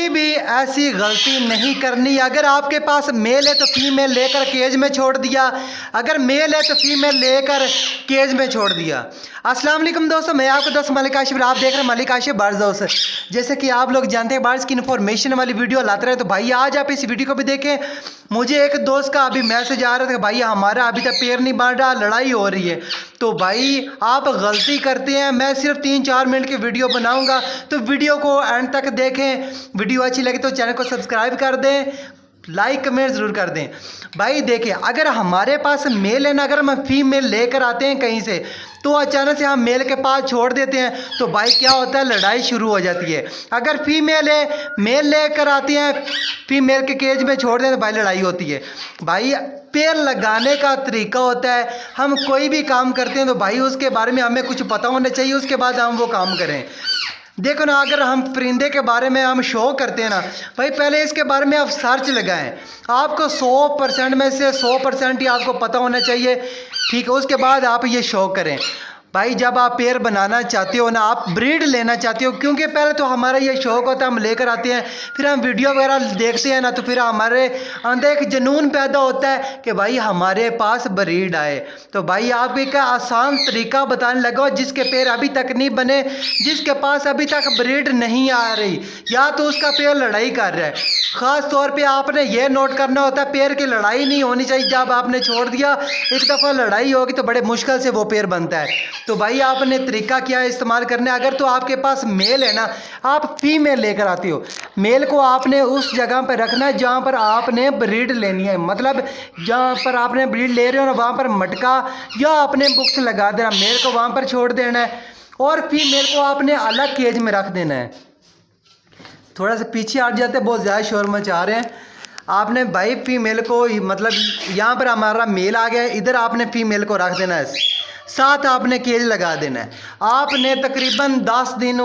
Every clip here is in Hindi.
कभी भी ऐसी गलती नहीं करनी। अगर आपके पास मेल है तो फीमेल लेकर केज में छोड़ दिया, अगर मेल है तो फीमेल लेकर केज में छोड़ दिया। अस्सलाम वालेकुम दोस्तों, मैं आपका दोस्त मलिक आशिफ, आप देख रहे हैं मलिक आशिफ बर्ड्स दोस्त। जैसे कि आप लोग जानते हैं बर्ड्स की इन्फॉर्मेशन वाली वीडियो लाते रहे, तो भाई आज आप इस वीडियो को भी देखें। मुझे एक दोस्त का अभी मैसेज आ रहा था कि भाई हमारा अभी तक पेड़ नहीं बन रहा, लड़ाई हो रही है। तो भाई आप गलती करते हैं, मैं सिर्फ 3-4 मिनट की वीडियो बनाऊंगा, तो वीडियो को एंड तक देखें। वीडियो अच्छी लगे तो चैनल को सब्सक्राइब कर दें, लाइक कमेंट ज़रूर कर दें। भाई देखिए, अगर हमारे पास मेल है ना, अगर हम फीमेल लेकर आते हैं कहीं से, तो अचानक से हम मेल के पास छोड़ देते हैं, तो भाई क्या होता है, लड़ाई शुरू हो जाती है। अगर फीमेल है, मेल लेकर आते हैं, फीमेल के केज में छोड़ दें तो भाई लड़ाई होती है। भाई पेड़ लगाने का तरीका होता है, हम कोई भी काम करते हैं तो भाई उसके बारे में हमें कुछ पता होना चाहिए, उसके बाद हम वो काम करें। देखो ना, अगर हम परिंदे के बारे में हम शो करते हैं ना, भाई पहले इसके बारे में आप सर्च लगाएं। आपको 100% में से 100% ही आपको पता होना चाहिए, ठीक है। उसके बाद आप ये शो करें। भाई जब आप पेड़ बनाना चाहते हो ना, आप ब्रीड लेना चाहते हो, क्योंकि पहले तो हमारा ये शौक होता है, हम लेकर आते हैं, फिर हम वीडियो वगैरह देखते हैं ना, तो फिर हमारे अंदर एक जुनून पैदा होता है कि भाई हमारे पास ब्रीड आए। तो भाई आप एक आसान तरीका बताने लगा, जिसके पेड़ अभी तक नहीं बने, जिसके पास अभी तक ब्रीड नहीं आ रही, या तो उसका पेड़ लड़ाई कर रहा है। ख़ास तौर पे आपने ये नोट करना होता है, पेड़ की लड़ाई नहीं होनी चाहिए। जब आपने छोड़ दिया, एक दफ़ा लड़ाई होगी तो बड़े मुश्किल से वो पेड़ बनता है। तो भाई आपने तरीका क्या इस्तेमाल करना है, अगर तो आपके पास मेल है ना, आप फीमेल लेकर आते हो, मेल को आपने उस जगह पर रखना है जहाँ पर आपने ब्रीड लेनी है। मतलब जहाँ पर आपने ब्रीड ले रहे हो ना, वहाँ पर मटका या आपने बुक्स लगा देना, मेल को वहाँ पर छोड़ देना है, और फीमेल को आपने अलग केज में रख देना है। थोड़ा सा पीछे हट जाते, बहुत ज़्यादा शोर मचा रहे हैं। आपने भाई फीमेल को, मतलब यहाँ पर हमारा मेल आ गया है, इधर आपने फीमेल को रख देना है, साथ आपने केज लगा देना है। आपने तकरीबन 10 दिन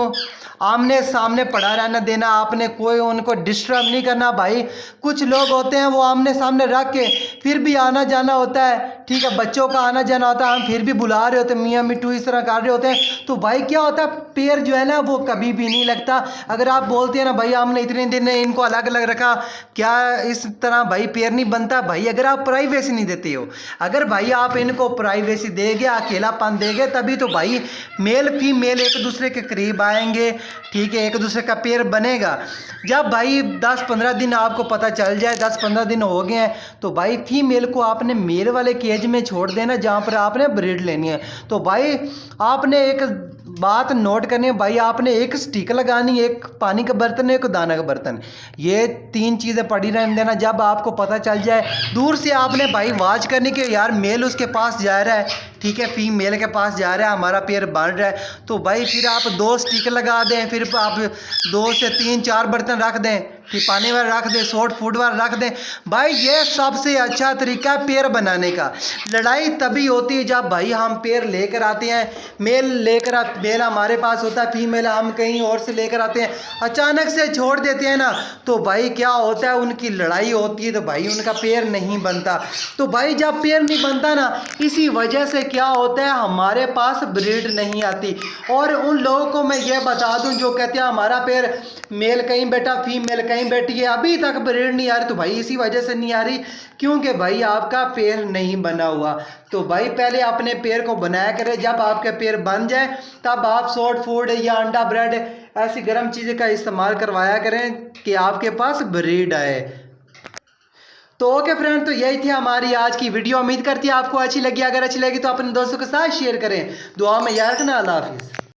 आमने सामने पड़ा रहना देना, आपने कोई उनको डिस्टर्ब नहीं करना। भाई कुछ लोग होते हैं वो आमने सामने रख के फिर भी आना जाना होता है, ठीक है, बच्चों का आना जाना होता है, हम फिर भी बुला रहे होते हैं, मियाँ मिट्टू इस तरह कर रहे होते हैं। तो भाई क्या होता है, पेड़ जो है ना वो कभी भी नहीं लगता। अगर आप बोलते हैं ना भाई हमने इतने दिन इनको अलग अलग रखा, क्या इस तरह भाई पेड़ नहीं बनता। भाई अगर आप प्राइवेसी नहीं देते हो, अगर भाई आप इनको प्राइवेसी देंगे, अकेलापन देंगे, तभी तो भाई मेल फीमेल एक दूसरे के करीब आएंगे, ठीक है, एक दूसरे का पेड़ बनेगा। जब भाई 10-15 दिन आपको पता चल जाए, 10-15 दिन हो गए हैं, तो भाई फीमेल को आपने मेल वाले केज में छोड़ देना जहाँ पर आपने ब्रीड लेनी है। तो भाई आपने एक बात नोट करनी है, भाई आपने एक स्टिक लगानी, एक पानी का बर्तन, एक दाना का बर्तन, ये 3 चीज़ें पड़ी रहने देना। जब आपको पता चल जाए, दूर से आपने भाई आवाज करनी कि यार मेल उसके पास जा रहा है, ठीक है, फीमेल के पास जा रहा है, हमारा पेड़ बन रहा है, तो भाई फिर आप 2 स्टिक लगा दें, फिर आप 2 से 3-4 बर्तन रख दें, फिर पानी वाला रख दें, सॉफ्ट फूड वाला रख दें। भाई ये सबसे अच्छा तरीका है पेड़ बनाने का। लड़ाई तभी होती है जब भाई हम पेड़ लेकर आते हैं, मेल हमारे पास होता है, फीमेल हम कहीं और से लेकर आते हैं, अचानक से छोड़ देते हैं ना, तो भाई क्या होता है, उनकी लड़ाई होती है, तो भाई उनका पेड़ नहीं बनता। तो भाई जब पेड़ नहीं बनता ना, इसी वजह से क्या होता है, हमारे पास ब्रीड नहीं आती। और उन लोगों को मैं ये बता दूं जो कहते हैं हमारा पेड़ मेल कहीं बैठा, फीमेल कहीं बैठी है, अभी तक ब्रीड नहीं आ रही, तो भाई इसी वजह से नहीं आ रही, क्योंकि भाई आपका पेड़ नहीं बना हुआ। तो भाई पहले अपने पेड़ को बनाया करें, जब आपके पेड़ बन जाए तब आप सॉफ्ट फूड या अंडा ब्रेड ऐसी गर्म चीज़ें का इस्तेमाल करवाया करें कि आपके पास ब्रीड आए। तो ओके फ्रेंड, तो यही थी हमारी आज की वीडियो। उम्मीद करती है आपको अच्छी लगी। अगर अच्छी लगी तो अपने दोस्तों के साथ शेयर करें। दुआ में याद रखना। अल्लाह हाफिज़।